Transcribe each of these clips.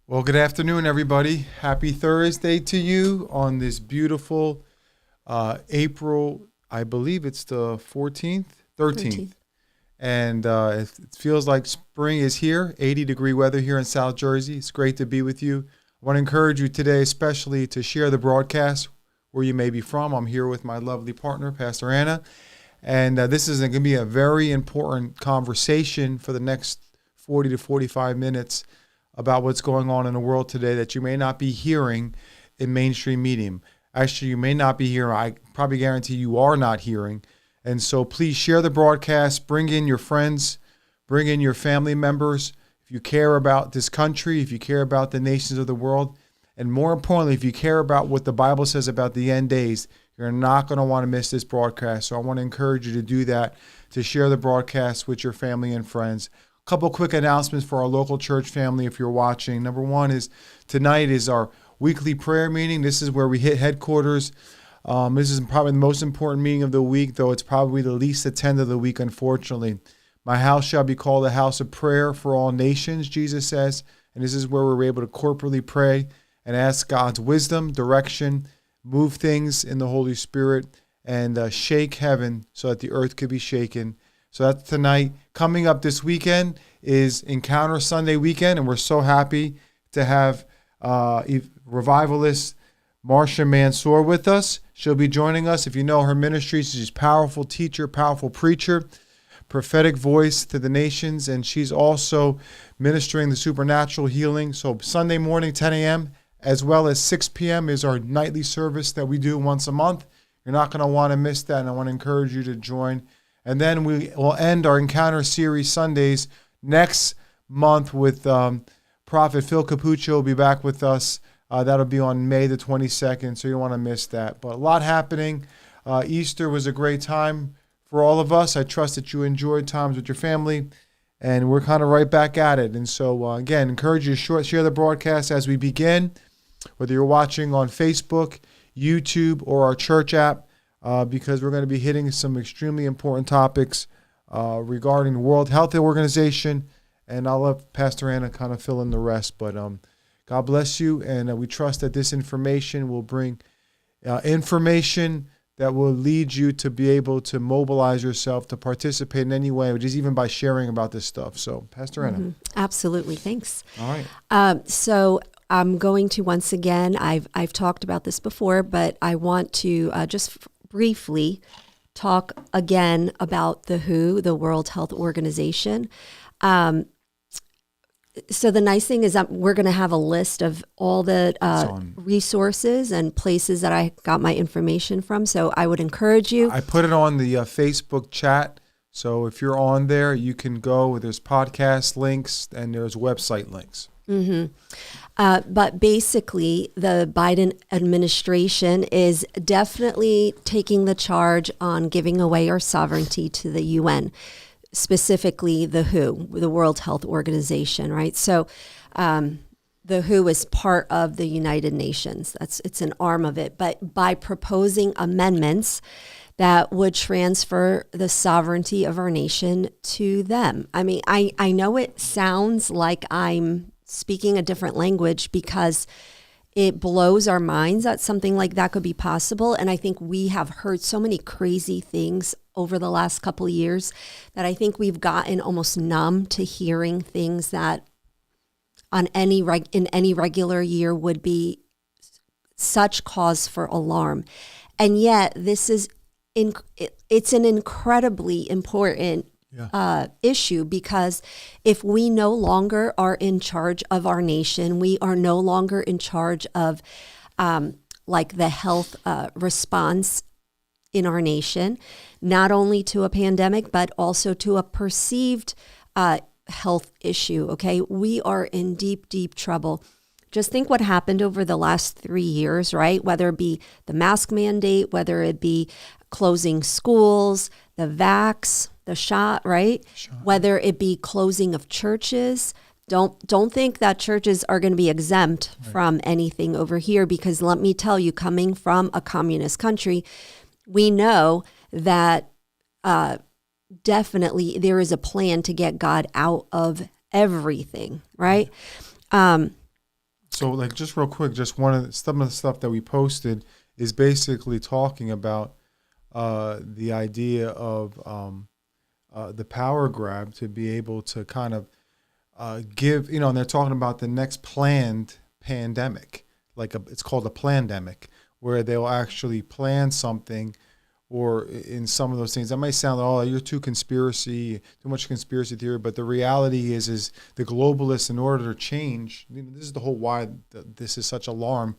Well, good afternoon, everybody. Happy Thursday to you on this beautiful April, I believe it's the 14th, 13th. And it feels like spring is here, 80-degree weather here in South Jersey. It's great to be with you. I want to encourage you today, especially to share the broadcast where you may be from. I'm here with my lovely partner, Pastor Anna. And this is going to be a very important conversation for the next 40 to 45 minutes about what's going on in the world today that you may not be hearing in mainstream media. Actually, you may not be hearing. I probably guarantee you are not hearing. And so please share the broadcast. Bring in your friends. Bring in your family members. If you care about this country, if you care about the nations of the world, and more importantly, if you care about what the Bible says about the end days, you're not going to want to miss this broadcast. So I want to encourage you to do that, to share the broadcast with your family and friends. Couple quick announcements for our local church family if you're watching. Number one is tonight is our weekly prayer meeting. This is where we hit headquarters. This is probably the most important meeting of the week, though it's probably the least attended of the week, unfortunately. My house shall be called a house of prayer for all nations, Jesus says. And this is where we're able to corporately pray and ask God's wisdom, direction, move things in the Holy Spirit, and shake heaven so that the earth could be shaken. So that's tonight. Coming up this weekend is Encounter Sunday weekend, and we're so happy to have revivalist Marcia Mansour with us. She'll be joining us. If you know her ministry, she's a powerful teacher, powerful preacher, prophetic voice to the nations, and she's also ministering the supernatural healing. So Sunday morning, 10 a.m., as well as 6 p.m. is our nightly service that we do once a month. You're not going to want to miss that, and I want to encourage you to join. And then we will end our Encounter Series Sundays next month with Prophet Phil Capuccio will be back with us. That'll be on May the 22nd, so you don't want to miss that. But a lot happening. Easter was a great time for all of us. I trust that you enjoyed times with your family, and we're kind of right back at it. And so, again, encourage you to share the broadcast as we begin, whether you're watching on Facebook, YouTube, or our church app. Because we're going to be hitting some extremely important topics regarding the World Health Organization, and I'll let Pastor Anna kind of fill in the rest. But God bless you, and we trust that this information will bring information that will lead you to be able to mobilize yourself to participate in any way, which is even by sharing about this stuff. So, Pastor Anna. Mm-hmm. Absolutely. Thanks. All right. So I'm going to once again, I've talked about this before, but I want to just briefly talk again about the WHO, the World Health Organization. So the nice thing is that we're going to have a list of all the resources and places that I got my information from. So I would encourage you. I put it on the Facebook chat. So if you're on there, you can go. There's podcast links and there's website links. Mm-hmm. But basically, the Biden administration is definitely taking the charge on giving away our sovereignty to the UN, specifically the WHO, the World Health Organization, right? So the WHO is part of the United Nations. It's an arm of it. But by proposing amendments that would transfer the sovereignty of our nation to them. I mean, I know it sounds like I'm speaking a different language because it blows our minds that something like that could be possible. And I think we have heard so many crazy things over the last couple of years that I think we've gotten almost numb to hearing things that on in any regular year would be such cause for alarm. And yet this is it's an incredibly important issue, because if we no longer are in charge of our nation, we are no longer in charge of like the health response in our nation, not only to a pandemic, but also to a perceived health issue, okay? We are in deep, deep trouble. Just think what happened over the last 3 years, right? Whether it be the mask mandate, whether it be closing schools, the vax, the shot, right? Sure. Whether it be closing of churches. Don't think that churches are going to be exempt from anything over here, because let me tell you, coming from a communist country, we know that definitely there is a plan to get God out of everything, right? So, like, just real quick, just some of the stuff that we posted is basically talking about the idea of the power grab to be able to kind of give, and they're talking about the next planned pandemic, it's called a plandemic, where they'll actually plan something, or in some of those things that might sound like, oh, you're too much conspiracy theory, but the reality is the globalists, in order to change, this is the whole why this is such alarm,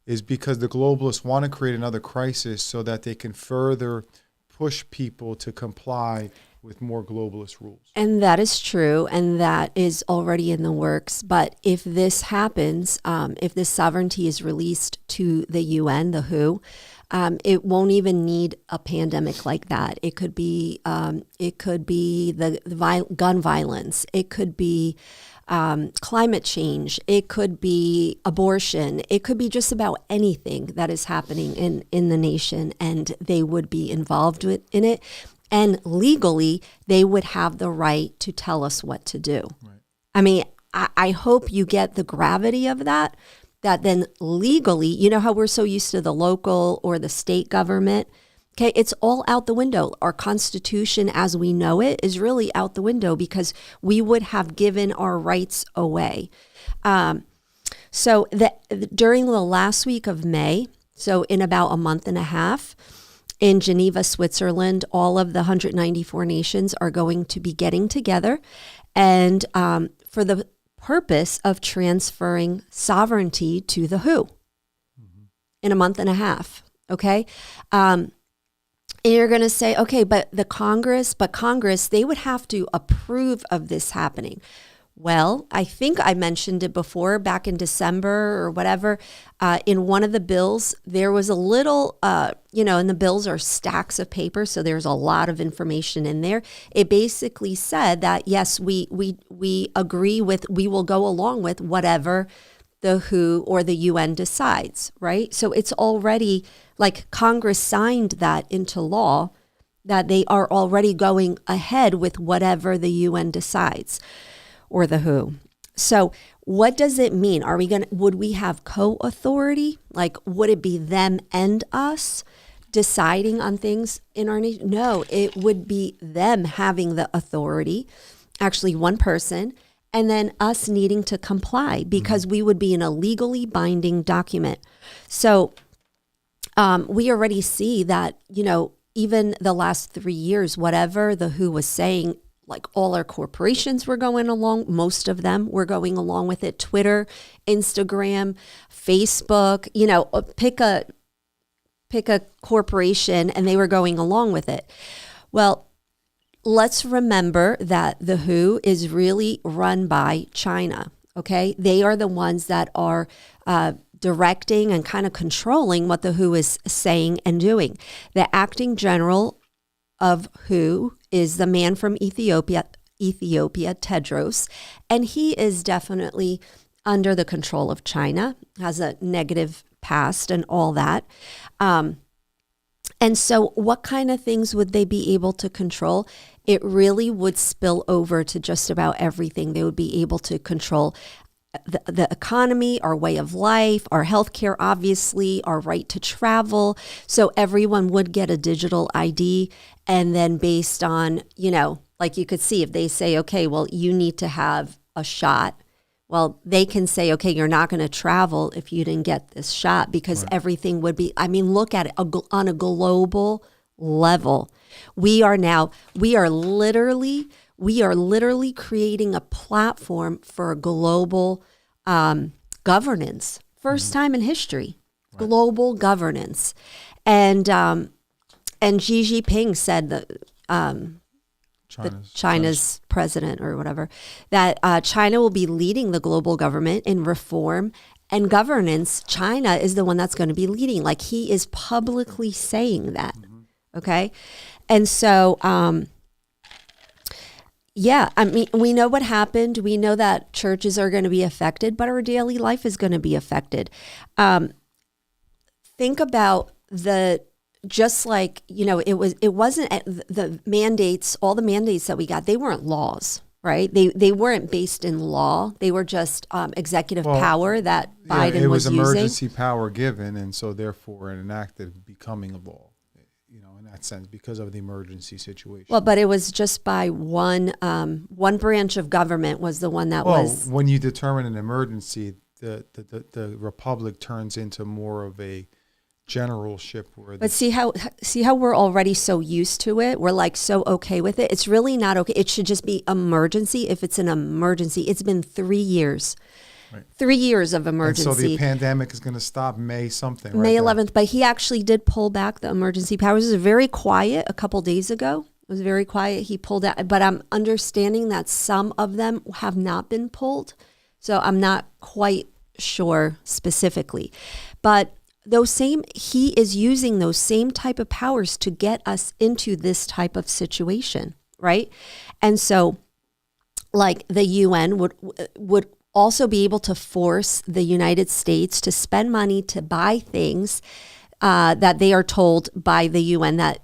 is because the globalists want to create another crisis so that they can further push people to comply with more globalist rules. And that is true, and that is already in the works. But if this happens, if this sovereignty is released to the UN, the WHO, it won't even need a pandemic like that. It could be the gun violence. It could be climate change. It could be abortion. It could be just about anything that is happening in the nation, and they would be involved in it. And legally, they would have the right to tell us what to do. Right. I mean, I hope you get the gravity of that then legally, you know how we're so used to the local or the state government? Okay, it's all out the window. Our Constitution as we know it is really out the window because we would have given our rights away. So during the last week of May, so in about a month and a half, in Geneva, Switzerland, all of the 194 nations are going to be getting together and for the purpose of transferring sovereignty to the WHO in a month and a half, okay? And you're going to say, okay, but Congress, they would have to approve of this happening. Well, I think I mentioned it before back in December or whatever. In one of the bills, there was a little, and the bills are stacks of paper, so there's a lot of information in there. It basically said that, yes, we agree with, we will go along with whatever the WHO or the UN decides, right? So it's already like Congress signed that into law, that they are already going ahead with whatever the UN decides. Or the WHO. So what does it mean? Would we have co-authority? Like, would it be them and us deciding on things in our nation? No, it would be them having the authority, actually one person, and then us needing to comply because we would be in a legally binding document. So we already see that, even the last 3 years, whatever the WHO was saying, like all our corporations were going along, most of them were going along with it. Twitter, Instagram, Facebook, pick a corporation and they were going along with it. Well, let's remember that the WHO is really run by China, okay? They are the ones that are directing and kind of controlling what the WHO is saying and doing. The acting general of WHO is the man from Ethiopia, Tedros, and he is definitely under the control of China, has a negative past and all that. And so what kind of things would they be able to control? It really would spill over to just about everything. They would be able to control the economy, our way of life, our healthcare, obviously, our right to travel. So everyone would get a digital ID. And then based on, like you could see if they say, okay, well, you need to have a shot. Well, they can say, okay, you're not going to travel if you didn't get this shot because everything would be, look at it on a global level. We are literally creating a platform for global governance. First time in history, global governance. And Xi Jinping said that China's president or whatever, that China will be leading the global government in reform and governance. China is the one that's going to be leading. Like he is publicly saying that. Okay. And so, we know what happened. We know that churches are going to be affected, but our daily life is going to be affected. Think about just like, it wasn't the mandates, all the mandates that we got, they weren't laws. right? They weren't based in law. They were just executive power that Biden it was was using. emergency power given, and so therefore enacted becoming a law, in that sense, because of the emergency situation. Well, but it was just by one branch of government was the one that was. When you determine an emergency, the republic turns into more of a generalship. But see how we're already so used to it. We're like so okay with it. It's really not okay. It should just be emergency. If it's an emergency, it's been 3 years. Right. 3 years of emergency. And so the pandemic is going to stop May something. Right May 11th. But he actually did pull back the emergency powers. It was very quiet a couple days ago. It was very quiet. He pulled out. But I'm understanding that some of them have not been pulled. So I'm not quite sure specifically. But he is using those same type of powers to get us into this type of situation, right? And so, like the UN would also be able to force the United States to spend money to buy things that they are told by the UN that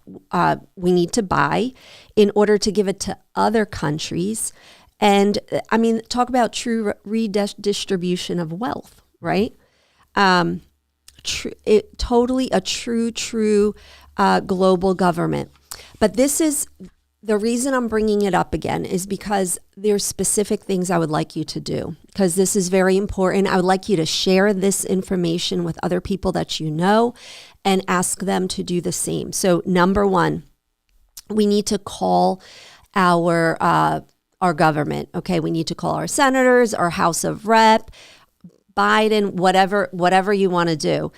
we need to buy in order to give it to other countries. And I mean, talk about true redistribution of wealth, right? Totally a true global government. But this is the reason I'm bringing it up again is because there's specific things I would like you to do, because this is very important. I would like you to share this information with other people that you know and ask them to do the same. So number one, we need to call our government. Okay, we need to call our senators, our House of Rep, Biden, whatever you want to do.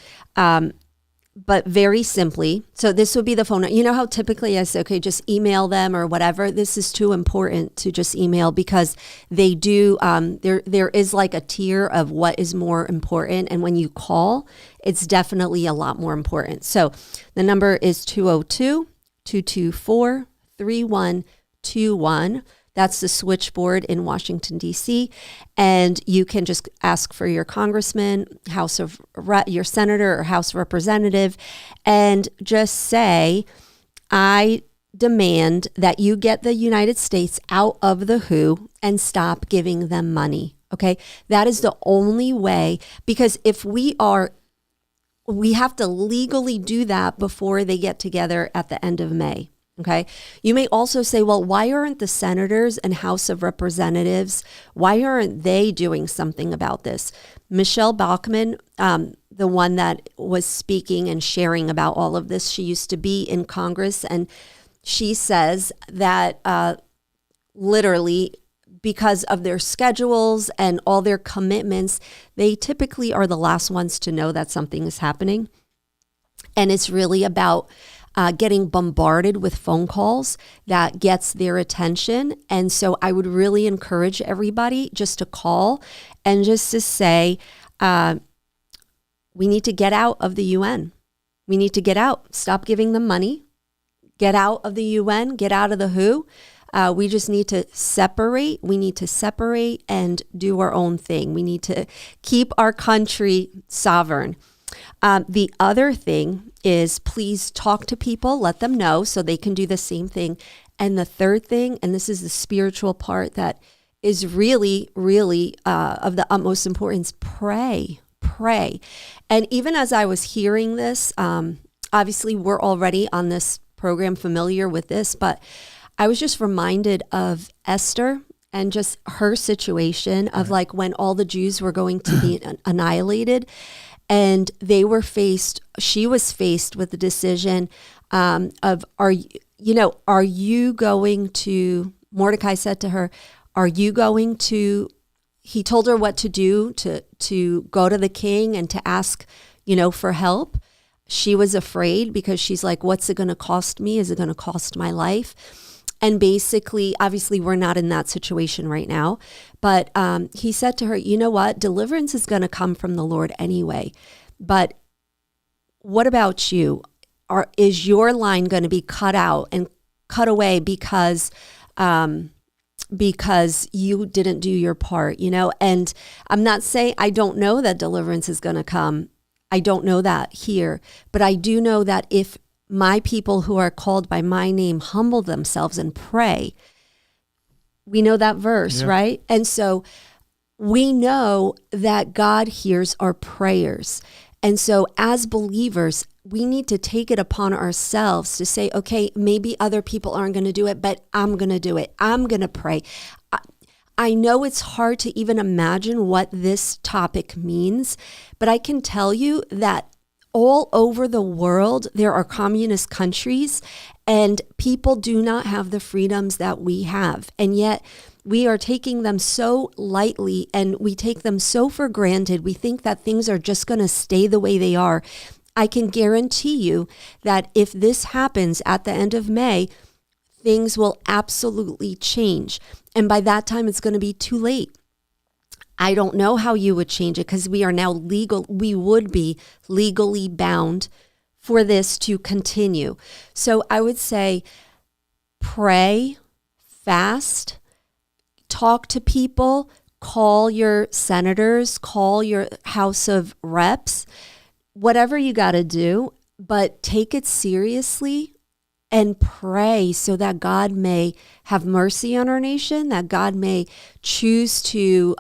But very simply, so this would be the phone. You know how typically I say, okay, just email them or whatever. This is too important to just email because they do, there is like a tier of what is more important. And when you call, it's definitely a lot more important. So the number is 202-224-3121. That's the switchboard in Washington, D.C. And you can just ask for your congressman, your senator or House representative, and just say, I demand that you get the United States out of the WHO and stop giving them money. Okay? That is the only way, because if we have to legally do that before they get together at the end of May. Okay. You may also say, well, why aren't the senators and House of Representatives, why aren't they doing something about this? Michelle Bachmann, the one that was speaking and sharing about all of this, she used to be in Congress, and she says that literally because of their schedules and all their commitments, they typically are the last ones to know that something is happening. And it's really about getting bombarded with phone calls that gets their attention. And so I would really encourage everybody just to call and just to say, we need to get out of the UN. We need to get out. Stop giving them money. Get out of the UN. Get out of the WHO. We just need to separate. We need to separate and do our own thing. We need to keep our country sovereign. The other thing is please talk to people, let them know so they can do the same thing. And the third thing, and this is the spiritual part that is really, really of the utmost importance, pray. And even as I was hearing this, obviously we're already on this program familiar with this, but I was just reminded of Esther and just her situation of like when all the Jews were going to be annihilated. And she was faced with the decision of, are you going to, Mordecai said to her, he told her what to do, to go to the king and to ask, for help. She was afraid because she's like, what's it going to cost me? Is it going to cost my life? And basically, obviously, we're not in that situation right now. But he said to her, you know what? Deliverance is going to come from the Lord anyway. But what about you? Is your line going to be cut out and cut away because you didn't do your part, And I'm not saying I don't know that deliverance is going to come. I don't know that here. But I do know that if my people who are called by my name humble themselves and pray, We know that verse, Yeah. right? And so we know that God hears our prayers. And so as believers, we need to take it upon ourselves to say, okay, maybe other people aren't going to do it, but I'm going to do it. I'm going to pray. I know it's hard to even imagine what this topic means, but I can tell you that all over the world, there are communist countries and people do not have the freedoms that we have. And yet we are taking them so lightly and we take them so for granted. We think that things are just going to stay the way they are. I can guarantee you that if this happens at the end of May, things will absolutely change. And by that time, it's going to be too late. I don't know how you would change it because we are now legal. We would be legally bound for this to continue. So I would say pray, fast, talk to people, call your senators, call your House of Reps, whatever you got to do, but take it seriously and pray so that God may have mercy on our nation, that God may choose to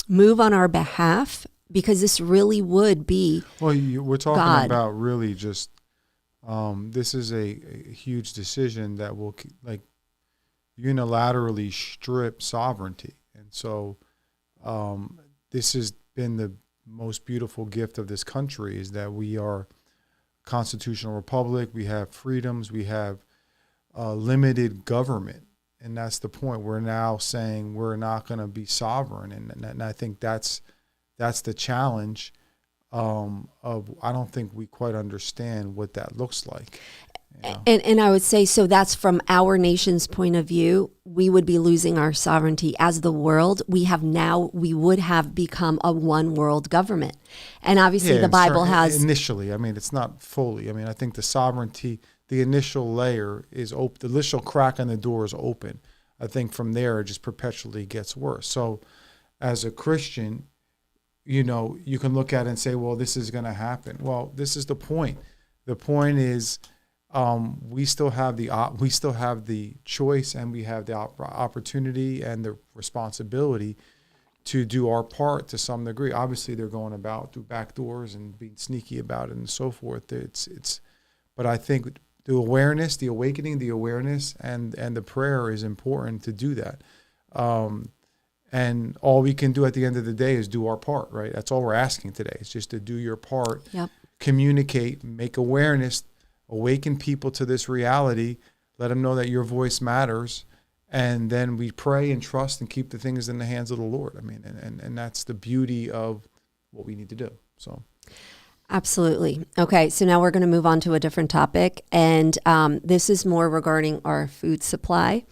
move on our behalf, because this really would be we're talking God. about really just this is a huge decision that will unilaterally strip sovereignty. And so this has been the most beautiful gift of this country, is that we are constitutional republic, we have freedoms, we have limited government, and that's the point. We're now saying we're not going to be sovereign, and I think that's the challenge of, I don't think we quite understand what that looks like. You know? And I would say, so that's from our nation's point of view, we would be losing our sovereignty as the world. We would have become a one world government. And obviously the Bible has... Initially, I mean, it's not fully. I mean, I think the sovereignty, the initial layer is open, the initial crack on the door is open. I think from there, it just perpetually gets worse. So as a Christian, you can look at it and say, well, this is going to happen. Well, this is the point. The point is... we still have the choice, and we have the opportunity and the responsibility to do our part to some degree. Obviously, they're going about through back doors and being sneaky about it and so forth. But I think the awareness, the awakening, the awareness, and the prayer is important to do that. And all we can do at the end of the day is do our part, right? That's all we're asking today. It's just to do your part, Yep. Communicate, make awareness, awaken people to this reality, let them know that your voice matters, and then we pray and trust and keep the things in the hands of the Lord. I mean, and that's the beauty of what we need to do. So, Absolutely. Okay, so now we're going to move on to a different topic, and this is more regarding our food supply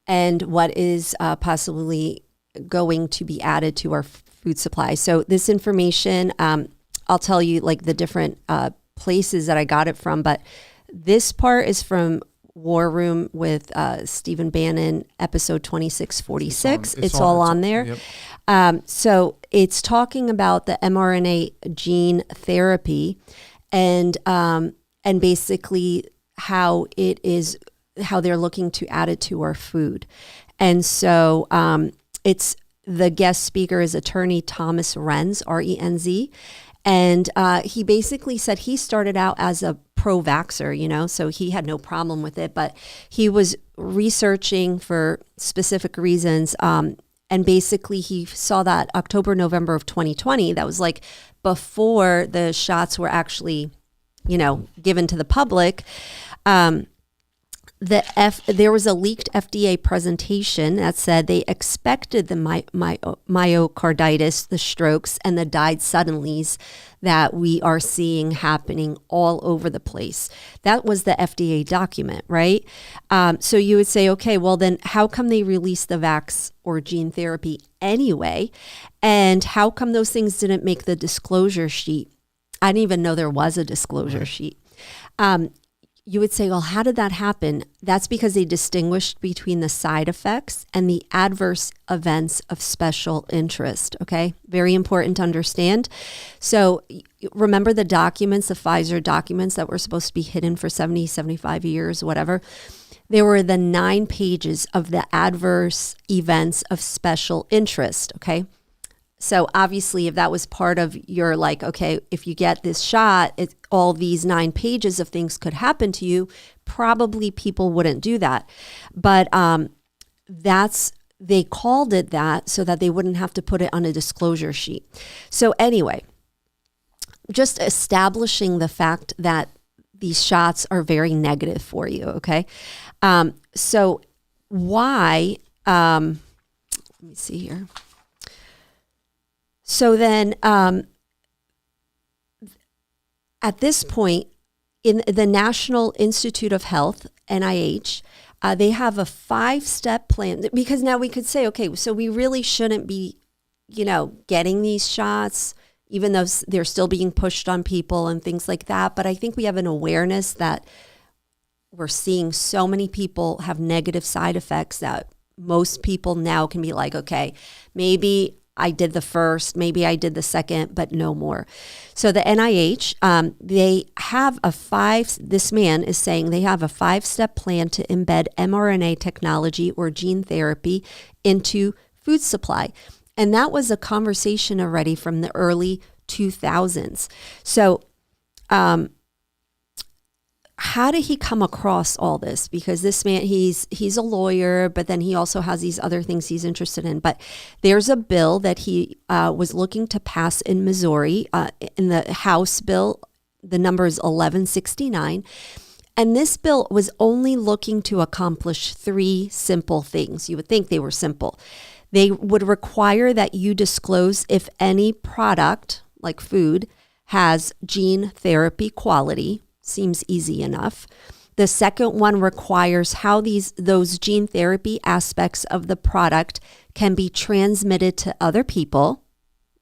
and what is possibly going to be added to our food supply. So this information, I'll tell you like the different places that I got it from, but this part is from War Room with Stephen Bannon, episode 2646. It's all on there. Yep. So it's talking about the mRNA gene therapy and basically how they're looking to add it to our food. And so it's the guest speaker is attorney Thomas Renz, R-E-N-Z. And he basically said he started out as a pro-vaxxer, so he had no problem with it, but he was researching for specific reasons. And basically he saw that October, November of 2020, that was like before the shots were actually, given to the public. There was a leaked FDA presentation that said they expected the myocarditis, the strokes, and the died suddenlies that we are seeing happening all over the place. That was the FDA document, right? So you would say, okay, well then how come they released the vax or gene therapy anyway? And how come those things didn't make the disclosure sheet? I didn't even know there was a disclosure sheet. You would say, well, how did that happen? That's because they distinguished between the side effects and the adverse events of special interest, okay? Very important to understand. So remember the documents, the Pfizer documents that were supposed to be hidden for 70, 75 years, whatever. there were the 9 pages of the adverse events of special interest. Okay. So obviously, if that was part of your like, okay, if you get this shot, all these 9 pages of things could happen to you, probably people wouldn't do that. But they called it that so that they wouldn't have to put it on a disclosure sheet. So anyway, just establishing the fact that these shots are very negative for you, okay? So why, let me see here. So then at this point, in the National Institute of Health, NIH, they have a 5-step plan, because now we could say, okay, so we really shouldn't be, getting these shots, even though they're still being pushed on people and things like that. But I think we have an awareness that we're seeing so many people have negative side effects that most people now can be like, okay, maybe I did the first, maybe I did the second, but no more. So the NIH, they have this man is saying they have a 5-step plan to embed mRNA technology or gene therapy into food supply. And that was a conversation already from the early 2000s. So how did he come across all this? Because this man, he's a lawyer, but then he also has these other things he's interested in. But there's a bill that he was looking to pass in Missouri, in the House bill. The number is 1169. And this bill was only looking to accomplish 3 simple things. You would think they were simple. They would require that you disclose if any product, like food, has gene therapy quality. Seems easy enough. The second one requires how those gene therapy aspects of the product can be transmitted to other people.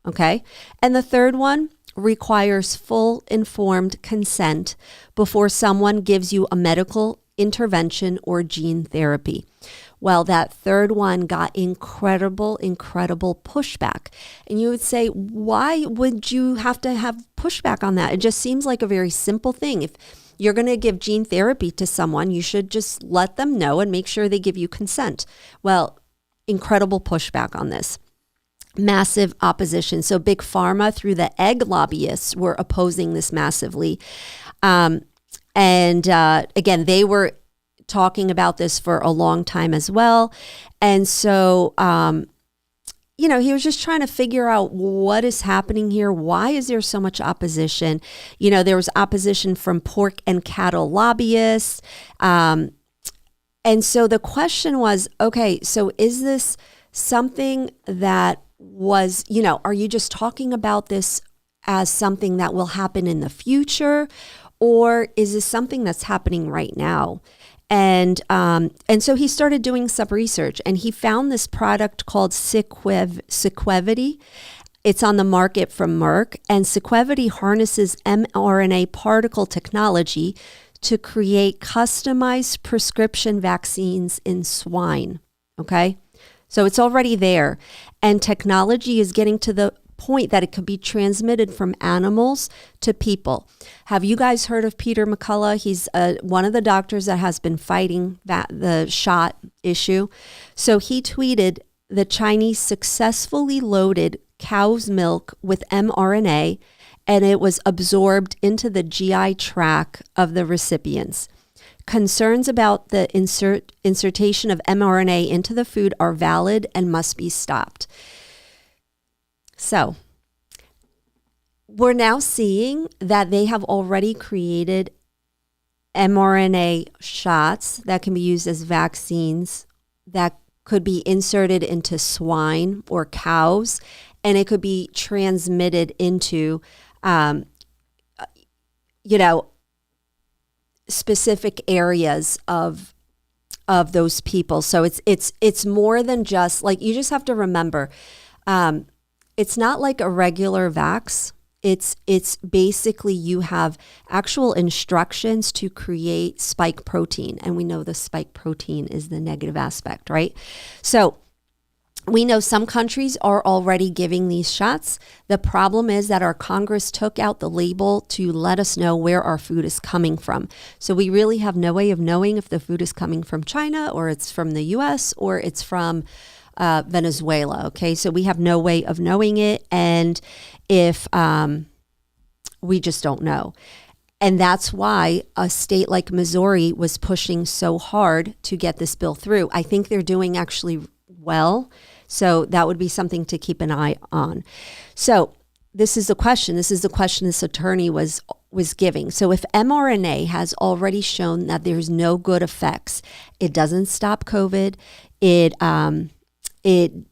Okay. And the third one requires full informed consent before someone gives you a medical intervention or gene therapy. Well, that third one got incredible pushback. And you would say, why would you have to have pushback on that? It just seems like a very simple thing. If you're going to give gene therapy to someone, you should just let them know and make sure they give you consent. Well, incredible pushback on this. Massive opposition. So Big Pharma, through the egg lobbyists, were opposing this massively. And again, they were talking about this for a long time as well. And so, he was just trying to figure out what is happening here. Why is there so much opposition? There was opposition from pork and cattle lobbyists. And so the question was, okay, so is this something that was, are you just talking about this as something that will happen in the future? Or is this something that's happening right now? And so he started doing some research, and he found this product called Sequevity. It's on the market from Merck, and Sequevity harnesses mRNA particle technology to create customized prescription vaccines in swine. Okay, so it's already there, and technology is getting to the point that it could be transmitted from animals to people. Have you guys heard of Peter McCullough? He's one of the doctors that has been fighting the shot issue. So he tweeted, the Chinese successfully loaded cow's milk with mRNA, and it was absorbed into the GI tract of the recipients. Concerns about the insertion of mRNA into the food are valid and must be stopped. So we're now seeing that they have already created mRNA shots that can be used as vaccines that could be inserted into swine or cows, and it could be transmitted into, specific areas of those people. So it's more than just like, you just have to remember, it's not like a regular vax. It's basically you have actual instructions to create spike protein. And we know the spike protein is the negative aspect, right? So We know some countries are already giving these shots. The problem is that our Congress took out the label to let us know where our food is coming from. So we really have no way of knowing if the food is coming from China or it's from the US or it's from Venezuela. Okay, so we have no way of knowing it. And if we just don't know. And that's why a state like Missouri was pushing so hard to get this bill through. I think they're doing actually well. So that would be something to keep an eye on. So this is the question. This is the question this attorney was giving. So if mRNA has already shown that there's no good effects, it doesn't stop COVID, it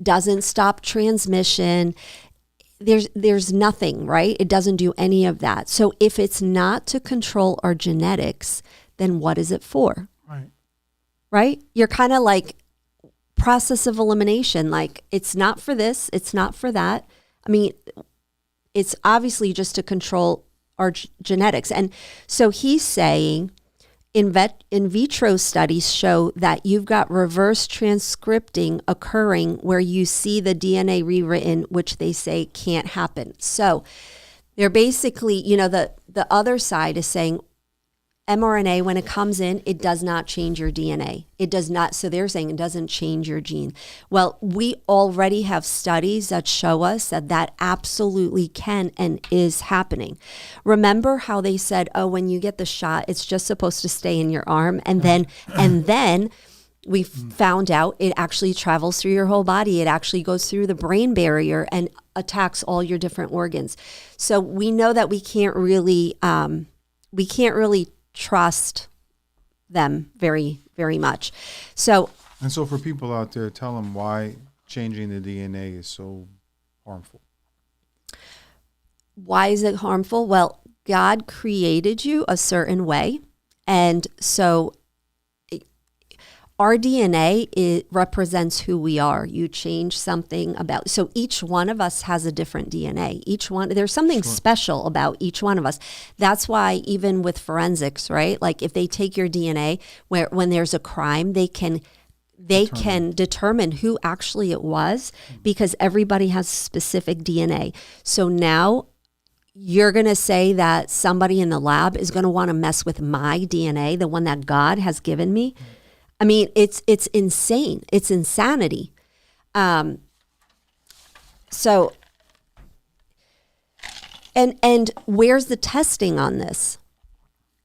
doesn't stop transmission. There's nothing, right? It doesn't do any of that. So if it's not to control our genetics, then what is it for? Right. Right? You're kind of like process of elimination. Like, it's not for this, it's not for that. I mean, it's obviously just to control our genetics. And so he's saying in vitro studies show that you've got reverse transcripting occurring where you see the DNA rewritten, which they say can't happen. So they're basically, the other side is saying mRNA, when it comes in, it does not change your DNA. It does not. So they're saying it doesn't change your gene. Well, we already have studies that show us that absolutely can and is happening. Remember how they said, oh, when you get the shot, it's just supposed to stay in your arm. And then we found out it actually travels through your whole body. It actually goes through the brain barrier and attacks all your different organs. So we know that we can't really trust them very, very much. So for people out there, tell them why changing the DNA is so harmful. Why is it harmful? Well, God created you a certain way. And so our DNA, it represents who we are. You change something about, so each one of us has a different DNA. There's something special about each one of us. That's why even with forensics, right? Like if they take your DNA, when there's a crime, they can determine who actually it was because everybody has specific DNA. So now you're going to say that somebody in the lab is going to want to mess with my DNA, the one that God has given me. I mean, it's insane. It's insanity. So, and where's the testing on this?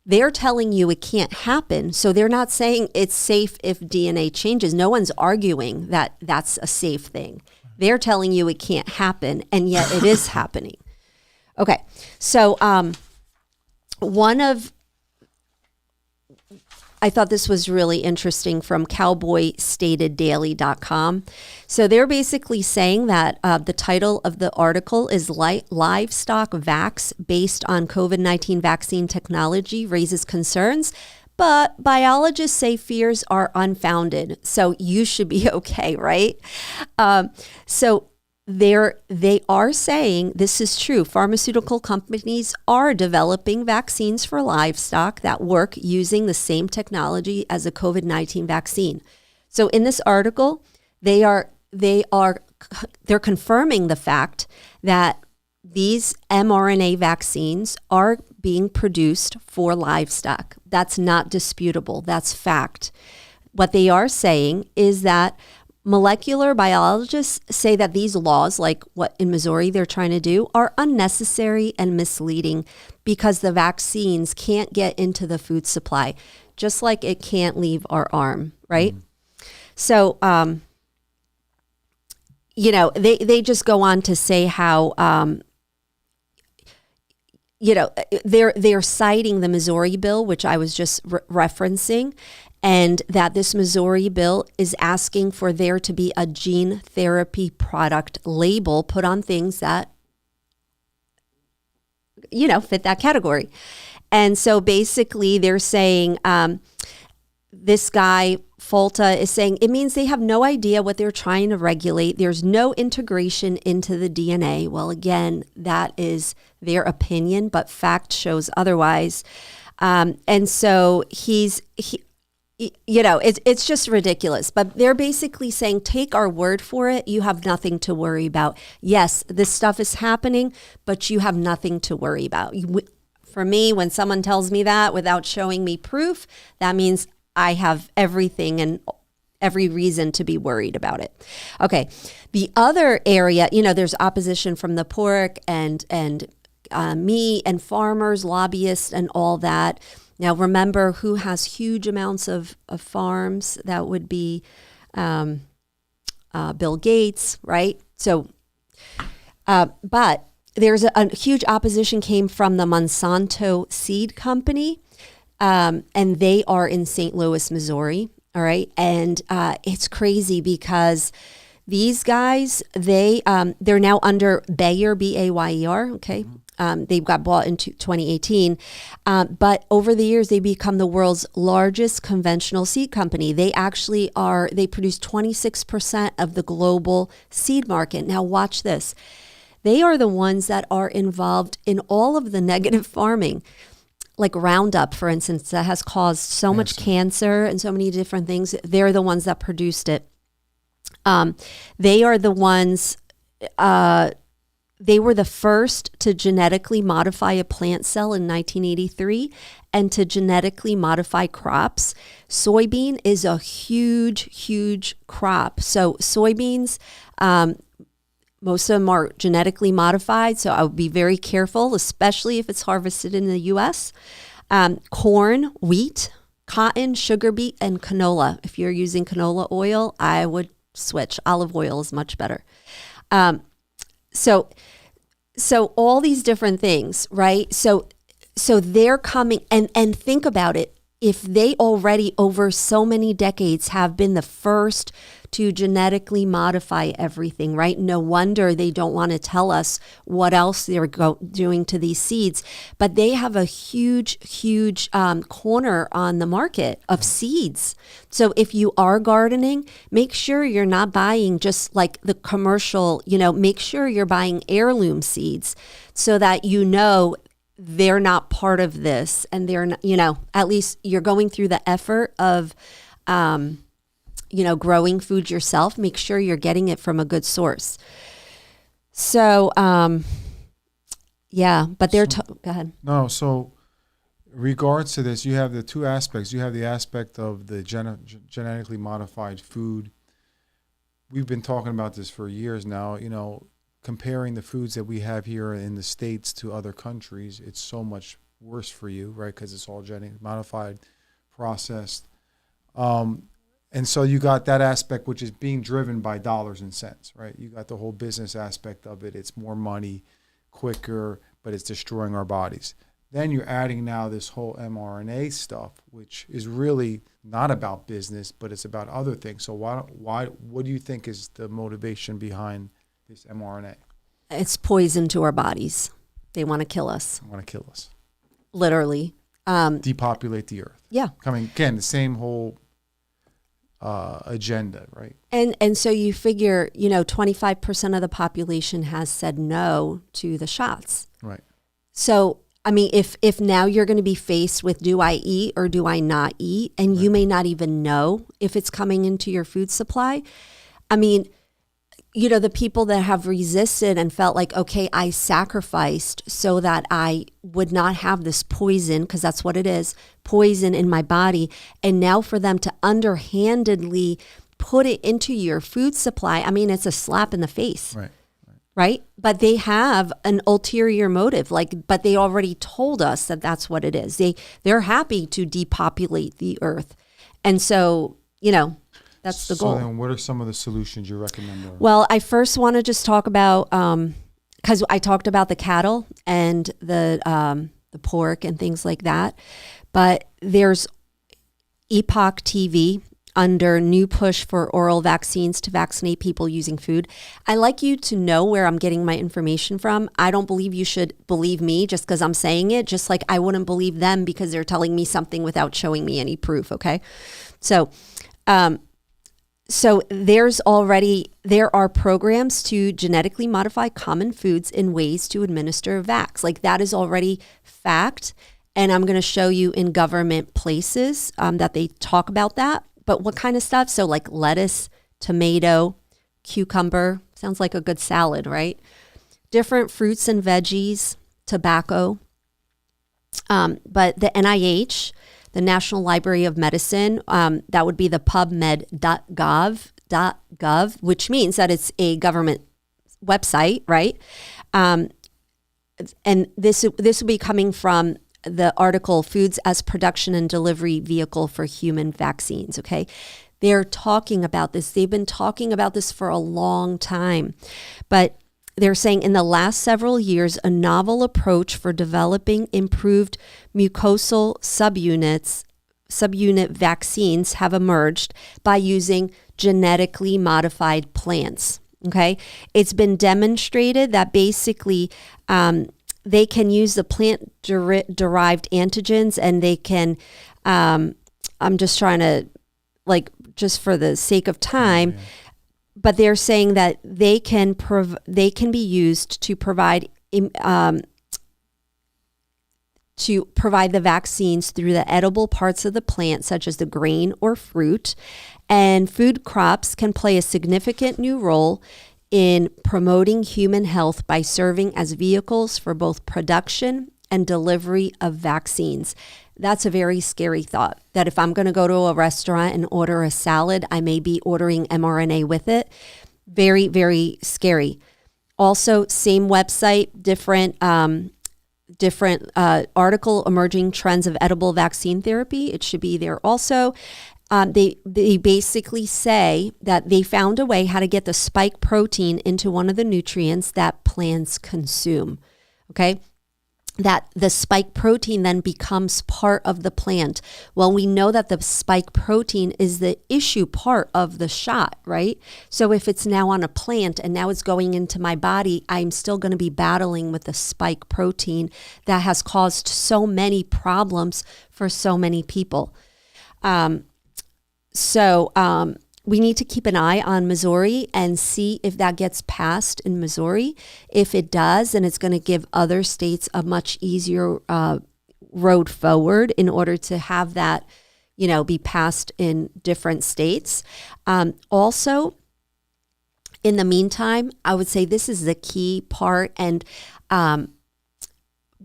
They're telling you it can't happen. So they're not saying it's safe if DNA changes. No one's arguing that that's a safe thing. They're telling you it can't happen, and yet it is happening. Okay. So, I thought this was really interesting from cowboystateddaily.com. So they're basically saying that the title of the article is Livestock Vax based on COVID-19 vaccine technology raises concerns, but biologists say fears are unfounded. So you should be okay, right? So they are saying this is true. Pharmaceutical companies are developing vaccines for livestock that work using the same technology as a COVID-19 vaccine. So in this article, they're confirming the fact that these mRNA vaccines are being produced for livestock. That's not disputable. That's fact. What they are saying is that molecular biologists say that these laws, like what in Missouri they're trying to do, are unnecessary and misleading because the vaccines can't get into the food supply, just like it can't leave our arm, right? So, they just go on to say how, they're citing the Missouri bill, which I was just referencing, and that this Missouri bill is asking for there to be a gene therapy product label put on things that, fit that category. And so basically they're saying, this guy, Folta, is saying it means they have no idea what they're trying to regulate. There's no integration into the DNA. Well, again, that is their opinion, but fact shows otherwise. And so it's just ridiculous. But they're basically saying, take our word for it. You have nothing to worry about. Yes, this stuff is happening, but you have nothing to worry about. For me, when someone tells me that without showing me proof, that means I have everything and every reason to be worried about it. Okay. The other area, there's opposition from the pork and meat and farmers, lobbyists and all that. Now, remember who has huge amounts of farms? That would be Bill Gates, right? So, but there's a huge opposition came from the Monsanto seed company, and they are in St. Louis, Missouri. All right. And it's crazy because these guys, they're now under Bayer, Bayer. Okay. They got bought in 2018. But over the years, they become the world's largest conventional seed company. They actually they produce 26% of the global seed market. Now watch this. They are the ones that are involved in all of the negative farming. Like Roundup, for instance, that has caused so much cancer and so many different things. They're the ones that produced it. They are the ones, they were the first to genetically modify a plant cell in 1983 and to genetically modify crops. Soybean is a huge, huge crop. So soybeans, most of them are genetically modified, so I would be very careful, especially if it's harvested in the U.S. Corn, wheat, cotton, sugar beet, and canola. If you're using canola oil, I would switch. Olive oil is much better. So all these different things, right? So they're coming, and think about it. If they already over so many decades have been the first to genetically modify everything, right? No wonder they don't want to tell us what else they're doing to these seeds. But they have a huge, huge corner on the market of seeds. So if you are gardening, make sure you're not buying just like the commercial, make sure you're buying heirloom seeds so that they're not part of this, and they're not, at least you're going through the effort of, growing food yourself. Make sure you're getting it from a good source. So, but go ahead. No, so regards to this, you have the two aspects. You have the aspect of the genetically modified food. We've been talking about this for years now, comparing the foods that we have here in the States to other countries, it's so much worse for you, right? Because it's all genetically modified, processed. And so you got that aspect, which is being driven by dollars and cents, right? You got the whole business aspect of it. It's more money, quicker, but it's destroying our bodies. Then you're adding now this whole mRNA stuff, which is really not about business, but it's about other things. So what do you think is the motivation behind this mRNA? It's poison to our bodies. They want to kill us. They want to kill us. Literally. Depopulate the earth. Yeah. Again, the same whole agenda, right? And so you figure, 25% of the population has said no to the shots. Right. So, if now you're going to be faced with, do I eat or do I not eat? And you may not even know if it's coming into your food supply. The people that have resisted and felt like, okay, I sacrificed so that I would not have this poison, because that's what it is, poison in my body. And now for them to underhandedly put it into your food supply, it's a slap in the face. Right? But they have an ulterior motive, but they already told us that that's what it is. They're happy to depopulate the earth. And so, that's the goal. So then what are some of the solutions you recommend? Well, I first want to just talk about, because I talked about the cattle and the pork and things like that. But there's Epoch TV under new push for oral vaccines to vaccinate people using food. I like you to know where I'm getting my information from. I don't believe you should believe me just because I'm saying it, just like I wouldn't believe them because they're telling me something without showing me any proof, okay? So there are programs to genetically modify common foods in ways to administer vax. Like that is already fact. And I'm going to show you in government places that they talk about that. But what kind of stuff? So like lettuce, tomato, cucumber. Sounds like a good salad, right? Different fruits and veggies, tobacco. But the NIH, the National Library of Medicine, that would be the pubmed.gov, which means that it's a government website, right? And this would be coming from the article Foods as Production and Delivery Vehicle for Human Vaccines, okay? They're talking about this. They've been talking about this for a long time. But they're saying in the last several years, a novel approach for developing improved mucosal subunit vaccines have emerged by using genetically modified plants, okay? It's been demonstrated that basically they can use the plant-derived antigens, and they can, I'm just trying to, like, just for the sake of time, but they're saying that they can be used to provide the vaccines through the edible parts of the plant, such as the grain or fruit, and food crops can play a significant new role in promoting human health by serving as vehicles for both production and delivery of vaccines. That's a very scary thought, that if I'm going to go to a restaurant and order a salad, I may be ordering mRNA with it. Very, very scary. Also, same website, different article, Emerging Trends of Edible Vaccine Therapy. It should be there also. They basically say that they found a way how to get the spike protein into one of the nutrients that plants consume, okay? That the spike protein then becomes part of the plant. Well, we know that the spike protein is the issue part of the shot, right? So if it's now on a plant and now it's going into my body, I'm still going to be battling with the spike protein that has caused so many problems for so many people. So we need to keep an eye on Missouri and see if that gets passed in Missouri. If it does, then it's going to give other states a much easier road forward in order to have that, be passed in different states. Also, in the meantime, I would say this is the key part, and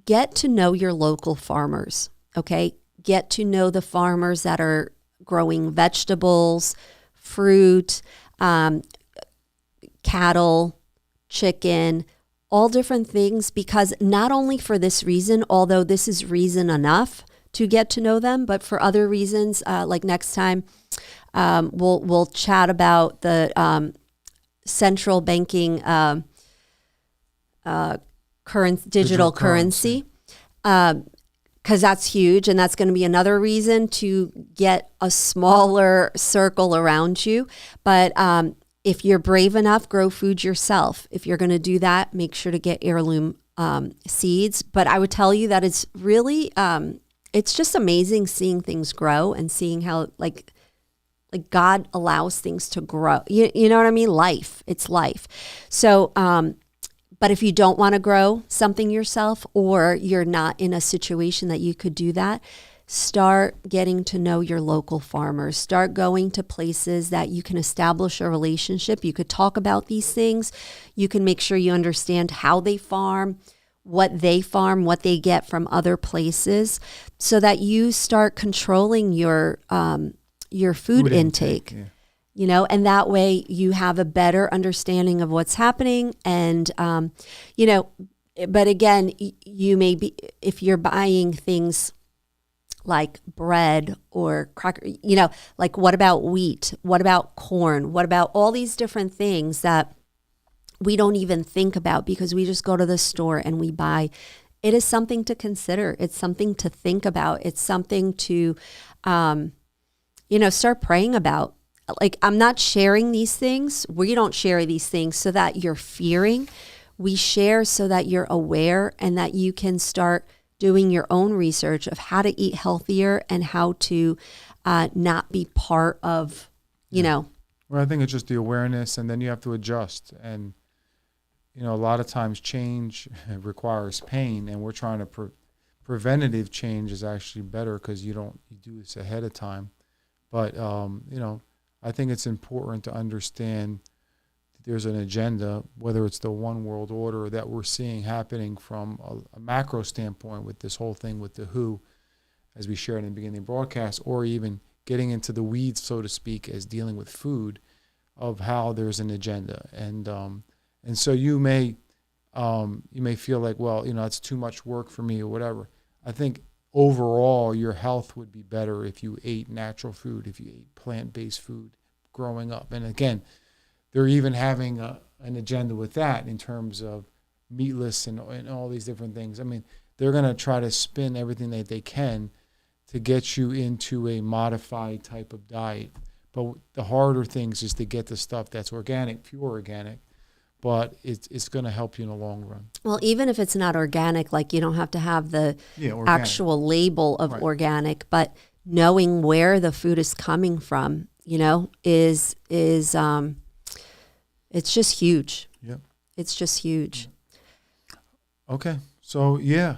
get to know your local farmers, okay? Get to know the farmers that are growing vegetables, fruit, cattle, chicken, all different things, because not only for this reason, although this is reason enough to get to know them, but for other reasons, like next time, we'll chat about the central banking digital currency. Because that's huge, and that's going to be another reason to get a smaller circle around you. But if you're brave enough, grow food yourself. If you're going to do that, make sure to get heirloom seeds. But I would tell you that it's really, it's just amazing seeing things grow and seeing how like God allows things to grow. You know what I mean? Life, it's life. So, but if you don't want to grow something yourself, or you're not in a situation that you could do that, start getting to know your local farmers. Start going to places that you can establish a relationship. You could talk about these things. You can make sure you understand how they farm, what they get from other places, so that you start controlling your food intake. Yeah. And that way you have a better understanding of what's happening. And, but again, you may be, if you're buying things like bread or cracker, like what about wheat? What about corn? What about all these different things that we don't even think about because we just go to the store and we buy? It is something to consider. It's something to think about. It's something to, start praying about. Like, I'm not sharing these things. We don't share these things so that you're fearing. We share so that you're aware and that you can start doing your own research of how to eat healthier and how to not be part of, Well, I think it's just the awareness, and then you have to adjust. And, a lot of times change requires pain, and we're trying to preventative change is actually better because you do this ahead of time. But I think it's important to understand that there's an agenda, whether it's the one world order that we're seeing happening from a macro standpoint with this whole thing with the WHO, as we shared in the beginning of the broadcast, or even getting into the weeds, so to speak, as dealing with food, of how there's an agenda. And so you may feel like, well, it's too much work for me or whatever. I think overall your health would be better if you ate natural food, if you ate plant-based food growing up. And again, they're even having an agenda with that in terms of meatless and all these different things. I mean, they're going to try to spin everything that they can to get you into a modified type of diet. But the harder things is to get the stuff that's organic, pure organic, but it's going to help you in the long run. Well, even if it's not organic, like you don't have to have the actual label of organic, but knowing where the food is coming from, is it's just huge. Yep. It's just huge. Okay. So, yeah.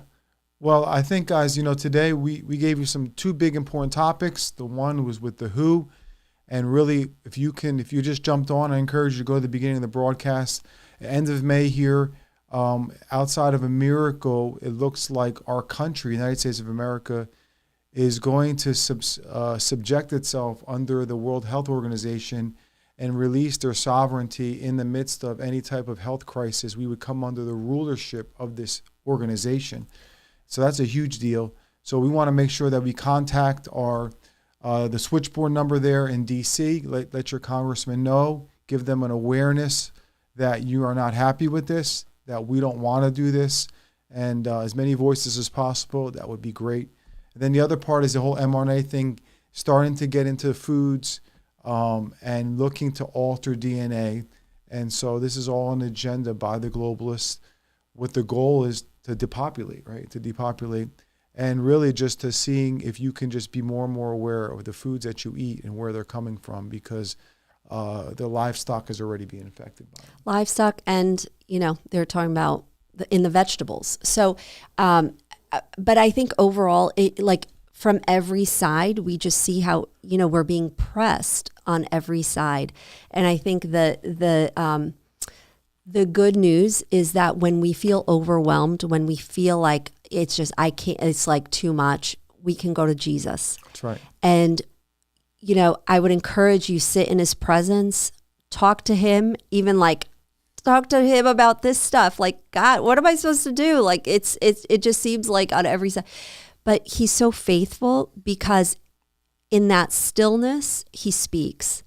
Well, I think, guys, today we gave you two big important topics. The one was with the WHO. And really, if you just jumped on, I encourage you to go to the beginning of the broadcast. End of May here, outside of a miracle, it looks like our country, United States of America, is going to subject itself under the World Health Organization and release their sovereignty in the midst of any type of health crisis. We would come under the rulership of this organization. So that's a huge deal. So we want to make sure that we contact the switchboard number there in D.C. Let your congressman know. Give them an awareness that you are not happy with this, that we don't want to do this, and as many voices as possible. That would be great. And then the other part is the whole mRNA thing, starting to get into foods and looking to alter DNA. And so this is all an agenda by the globalists. What the goal is to depopulate, right? To depopulate. And really just to seeing if you can just be more and more aware of the foods that you eat and where they're coming from, because the livestock is already being affected by it. Livestock, and, they're talking about in the vegetables. So, but I think overall, from every side, we just see how, we're being pressed on every side. And I think the good news is that when we feel overwhelmed, when we feel like it's like too much, we can go to Jesus. That's right. And, I would encourage you, sit in his presence, talk to him, even talk to him about this stuff. Like, God, what am I supposed to do? Like, it just seems like on every side. But he's so faithful, because in that stillness, he speaks.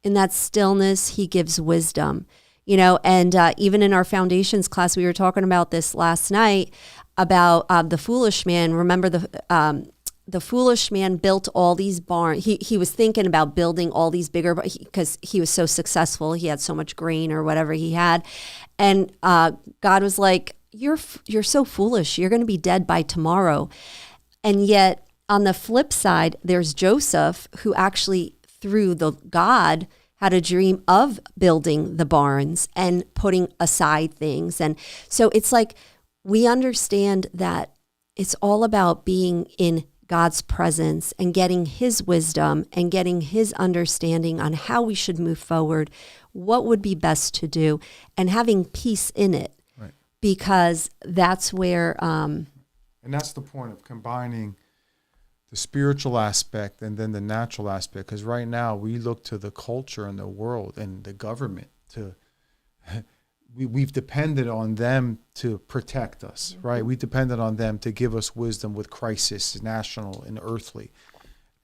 In that stillness, he gives wisdom. And even in our foundations class, we were talking about this last night about the foolish man. Remember the foolish man built all these barns. He was thinking about building all these bigger, because he was so successful. He had so much grain or whatever he had. And God was like, you're so foolish. You're going to be dead by tomorrow. And yet on the flip side, there's Joseph, who actually, through the God, had a dream of building the barns and putting aside things. And so it's like we understand that it's all about being in God's presence and getting his wisdom and getting his understanding on how we should move forward, what would be best to do, and having peace in it. Right. Because that's where... and that's the point of combining the spiritual aspect and then the natural aspect. Because right now we look to the culture and the world and the government to... We've depended on them to protect us, right? We depended on them to give us wisdom with crisis, national and earthly.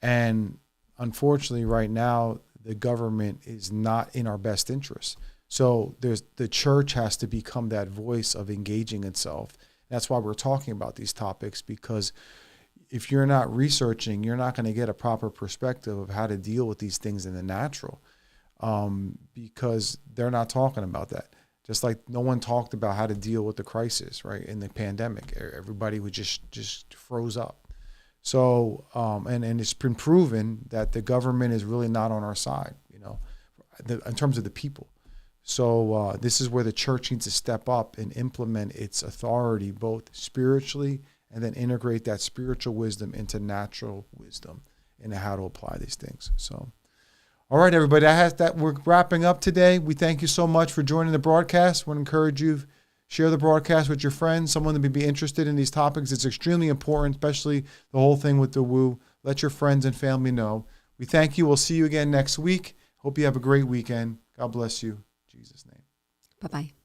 And unfortunately, right now, the government is not in our best interest. So the church has to become that voice of engaging itself. That's why we're talking about these topics, because if you're not researching, you're not going to get a proper perspective of how to deal with these things in the natural, because they're not talking about that. Just like no one talked about how to deal with the crisis, right, in the pandemic. Everybody would just froze up. So, and it's been proven that the government is really not on our side, in terms of the people. So this is where the church needs to step up and implement its authority, both spiritually and then integrate that spiritual wisdom into natural wisdom and how to apply these things. So, all right, everybody, we're wrapping up today. We thank you so much for joining the broadcast. We encourage you, share the broadcast with your friends, someone that may be interested in these topics. It's extremely important, especially the whole thing with the woo. Let your friends and family know. We thank you. We'll see you again next week. Hope you have a great weekend. God bless you. In Jesus' name. Bye-bye.